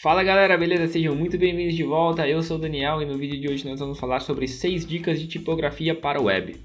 Fala galera, beleza? Sejam muito bem-vindos de volta, eu sou o Daniel e no vídeo de hoje nós vamos falar sobre 6 dicas de tipografia para o web.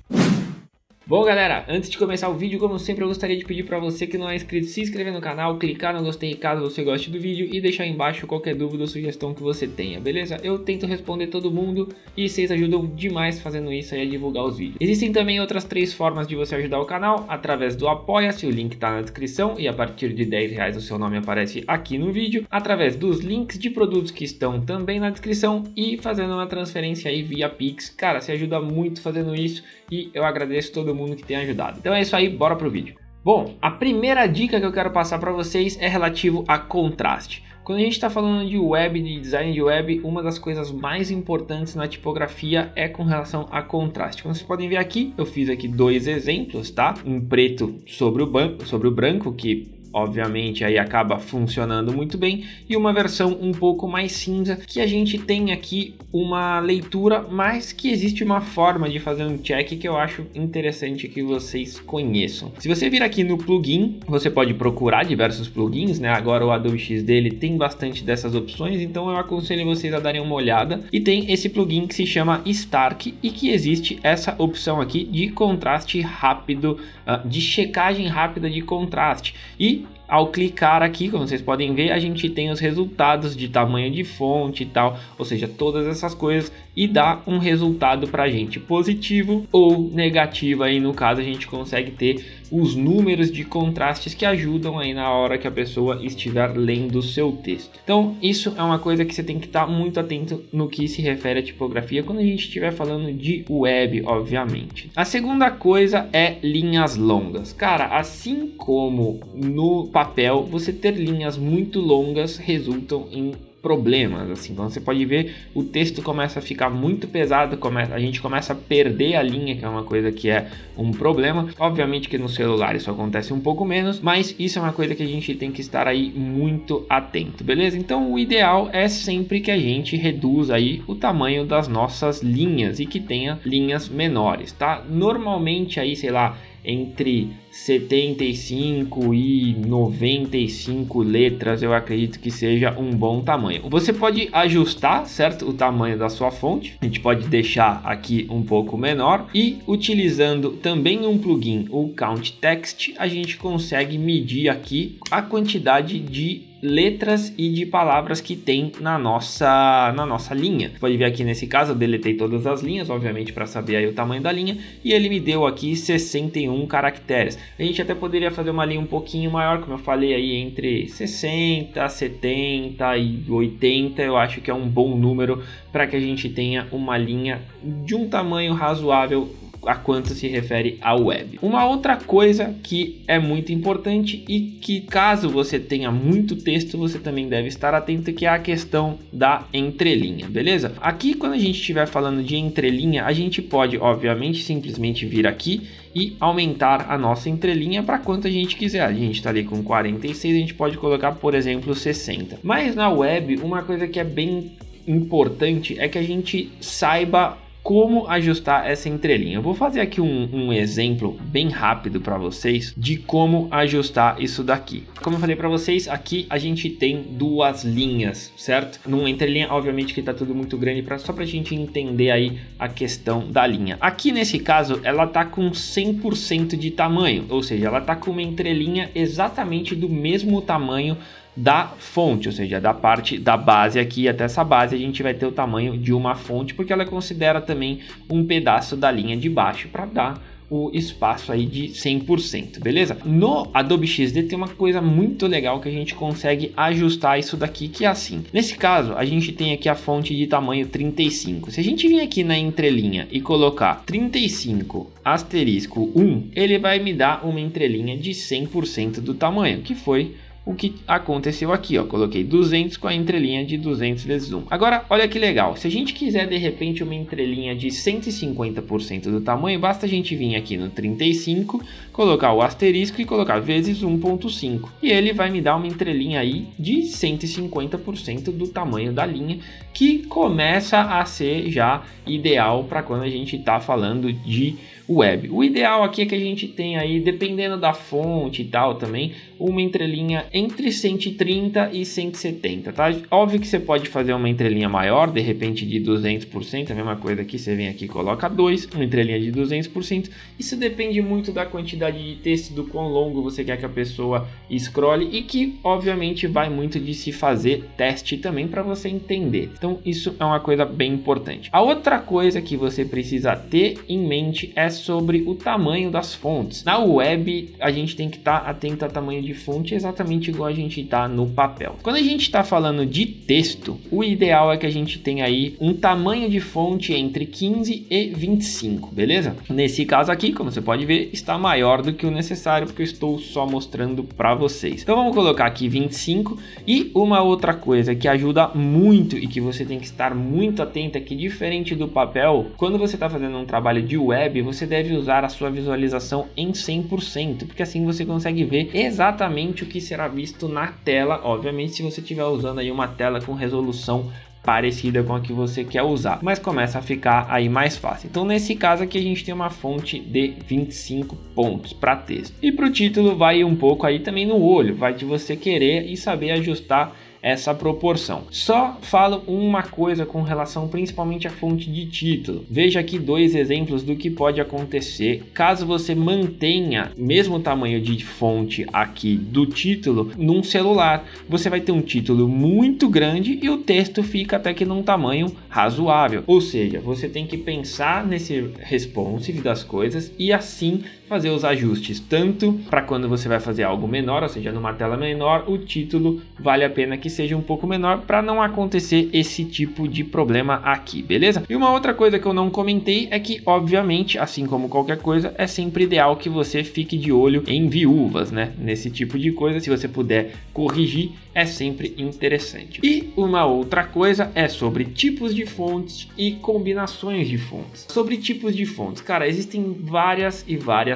Bom galera, antes de começar o vídeo, como sempre eu gostaria de pedir para você que não é inscrito, se inscrever no canal, clicar no gostei caso você goste do vídeo e deixar aí embaixo qualquer dúvida ou sugestão que você tenha, beleza? Eu tento responder todo mundo e vocês ajudam demais fazendo isso aí a divulgar os vídeos. Existem também outras 3 formas de você ajudar o canal, através do Apoia-se, o link tá na descrição e a partir de R$10 o seu nome aparece aqui no vídeo, através dos links de produtos que estão também na descrição e fazendo uma transferência aí via Pix. Cara, você ajuda muito fazendo isso e eu agradeço todo mundo que tem ajudado. Então é isso aí, bora pro vídeo. Bom, a primeira dica que eu quero passar para vocês é relativo a contraste. Quando a gente está falando de web, de design de web, uma das coisas mais importantes na tipografia é com relação a contraste. Como vocês podem ver aqui, eu fiz aqui 2 exemplos, tá? Um preto sobre o branco, que obviamente aí acaba funcionando muito bem, e uma versão um pouco mais cinza, que a gente tem aqui uma leitura, mas que existe uma forma de fazer um check que eu acho interessante que vocês conheçam. Se você vir aqui no plugin, você pode procurar diversos plugins, né? Agora o Adobe X dele tem bastante dessas opções, então eu aconselho vocês a darem uma olhada, e tem esse plugin que se chama Stark e que existe essa opção aqui de contraste rápido, de checagem rápida de contraste. E ao clicar aqui, como vocês podem ver, a gente tem os resultados de tamanho de fonte e tal, ou seja, todas essas coisas, e dá um resultado para a gente positivo ou negativo. Aí no caso a gente consegue ter os números de contrastes que ajudam aí na hora que a pessoa estiver lendo o seu texto. Então isso é uma coisa que você tem que estar muito atento no que se refere à tipografia quando a gente estiver falando de web, obviamente. A segunda coisa é linhas longas. Cara, assim como no papel, você ter linhas muito longas resultam em problemas, assim. Então você pode ver, o texto começa a ficar muito pesado, a gente começa a perder a linha, que é uma coisa que é um problema. Obviamente que no celular isso acontece um pouco menos, mas isso é uma coisa que a gente tem que estar aí muito atento, beleza? Então o ideal é sempre que a gente reduza aí o tamanho das nossas linhas e que tenha linhas menores, tá? Normalmente aí, sei lá, entre 75 e 95 letras, eu acredito que seja um bom tamanho. Você pode ajustar, certo, o tamanho da sua fonte. A gente pode deixar aqui um pouco menor e utilizando também um plugin, o Count Text, a gente consegue medir aqui a quantidade de letras e de palavras que tem na nossa linha. Pode ver aqui nesse caso eu deletei todas as linhas, obviamente para saber aí o tamanho da linha, e ele me deu aqui 61 caracteres. A gente até poderia fazer uma linha um pouquinho maior, como eu falei aí, entre 60, 70 e 80, eu acho que é um bom número para que a gente tenha uma linha de um tamanho razoável a quanto se refere ao web. Uma outra coisa que é muito importante e que caso você tenha muito texto, você também deve estar atento, que é a questão da entrelinha, beleza? Aqui quando a gente estiver falando de entrelinha, a gente pode obviamente simplesmente vir aqui e aumentar a nossa entrelinha para quanto a gente quiser. A gente está ali com 46, a gente pode colocar, por exemplo, 60. Mas na web, uma coisa que é bem importante é que a gente saiba como ajustar essa entrelinha. Eu vou fazer aqui um exemplo bem rápido para vocês de como ajustar isso daqui. Como eu falei para vocês, aqui a gente tem 2 linhas, certo? Numa entrelinha, obviamente que tá tudo muito grande, só para a gente entender aí a questão da linha. Aqui nesse caso, ela tá com 100% de tamanho, ou seja, ela tá com uma entrelinha exatamente do mesmo tamanho da fonte, ou seja, da parte da base aqui até essa base a gente vai ter o tamanho de uma fonte, porque ela considera também um pedaço da linha de baixo para dar o espaço aí de 100%, beleza? No Adobe XD tem uma coisa muito legal que a gente consegue ajustar isso daqui, que é assim. Nesse caso, a gente tem aqui a fonte de tamanho 35. Se a gente vir aqui na entrelinha e colocar 35 asterisco 1, ele vai me dar uma entrelinha de 100% do tamanho, que foi o que aconteceu aqui, ó. Coloquei 200 com a entrelinha de 200 vezes 1. Agora, olha que legal. Se a gente quiser, de repente, uma entrelinha de 150% do tamanho, basta a gente vir aqui no 35, colocar o asterisco e colocar vezes 1.5. E ele vai me dar uma entrelinha aí de 150% do tamanho da linha, que começa a ser já ideal para quando a gente está falando de web. O ideal aqui é que a gente tenha aí, dependendo da fonte e tal também, uma entrelinha entre 130 e 170, tá? Óbvio que você pode fazer uma entrelinha maior, de repente de 200%, a mesma coisa aqui, você vem aqui e coloca 2, uma entrelinha de 200%. Isso depende muito da quantidade de texto, do quão longo você quer que a pessoa scrolle e que obviamente vai muito de se fazer teste também para você entender. Então isso é uma coisa bem importante. A outra coisa que você precisa ter em mente é sobre o tamanho das fontes. Na web a gente tem que estar atento ao tamanho de fonte, exatamente igual a gente está no papel. Quando a gente está falando de texto, o ideal é que a gente tenha aí um tamanho de fonte entre 15 e 25, beleza? Nesse caso aqui, como você pode ver, está maior do que o necessário, porque eu estou só mostrando para vocês. Então vamos colocar aqui 25. E uma outra coisa que ajuda muito e que você tem que estar muito atento é que, diferente do papel, quando você está fazendo um trabalho de web, você deve usar a sua visualização em 100%, porque assim você consegue ver exatamente o que será visto na tela, obviamente se você estiver usando aí uma tela com resolução parecida com a que você quer usar, mas começa a ficar aí mais fácil. Então nesse caso aqui a gente tem uma fonte de 25 pontos para texto. E para o título vai um pouco aí também no olho, vai de você querer e saber ajustar essa proporção. Só falo uma coisa com relação principalmente à fonte de título. Veja aqui 2 exemplos do que pode acontecer caso você mantenha o mesmo tamanho de fonte aqui do título num celular. Você vai ter um título muito grande e o texto fica até que num tamanho razoável. Ou seja, você tem que pensar nesse responsive das coisas e assim fazer os ajustes, tanto para quando você vai fazer algo menor, ou seja, numa tela menor, o título vale a pena que seja um pouco menor para não acontecer esse tipo de problema aqui, beleza? E uma outra coisa que eu não comentei é que, obviamente, assim como qualquer coisa, é sempre ideal que você fique de olho em viúvas, né? Nesse tipo de coisa, se você puder corrigir, é sempre interessante. E uma outra coisa é sobre tipos de fontes e combinações de fontes. Sobre tipos de fontes, cara, existem várias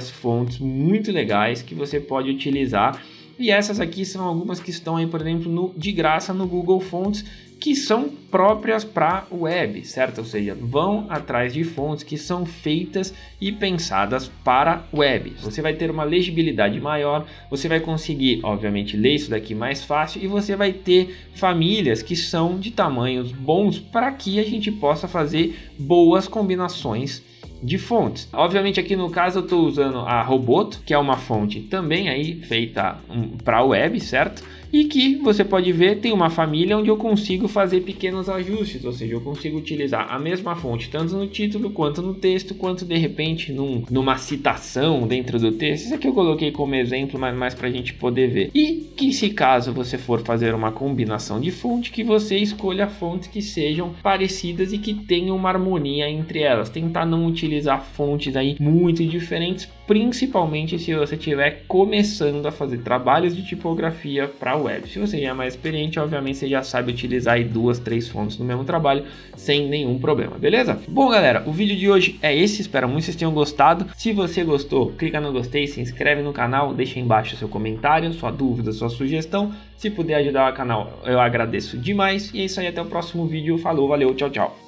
fontes muito legais que você pode utilizar. E essas aqui são algumas que estão aí, por exemplo, de graça no Google Fonts, que são próprias para web, certo? Ou seja, vão atrás de fontes que são feitas e pensadas para web. Você vai ter uma legibilidade maior, você vai conseguir, obviamente, ler isso daqui mais fácil e você vai ter famílias que são de tamanhos bons para que a gente possa fazer boas combinações de fontes. Obviamente aqui no caso eu estou usando a Roboto, que é uma fonte também aí feita para web, certo? E que você pode ver tem uma família onde eu consigo fazer pequenos ajustes, ou seja, eu consigo utilizar a mesma fonte tanto no título quanto no texto, quanto de repente numa citação dentro do texto. Isso aqui eu coloquei como exemplo, mas mais para a gente poder ver. E que se caso você for fazer uma combinação de fonte, que você escolha fontes que sejam parecidas e que tenham uma harmonia entre elas. Tentar não utilizar fontes aí muito diferentes, principalmente se você estiver começando a fazer trabalhos de tipografia para web. Se você já é mais experiente, obviamente você já sabe utilizar aí 2, 3 fontes no mesmo trabalho sem nenhum problema, beleza? Bom, galera, o vídeo de hoje é esse, espero muito que vocês tenham gostado. Se você gostou, clica no gostei, se inscreve no canal, deixa aí embaixo seu comentário, sua dúvida, sua sugestão. Se puder ajudar o canal, eu agradeço demais. E é isso aí, até o próximo vídeo. Falou, valeu, tchau, tchau.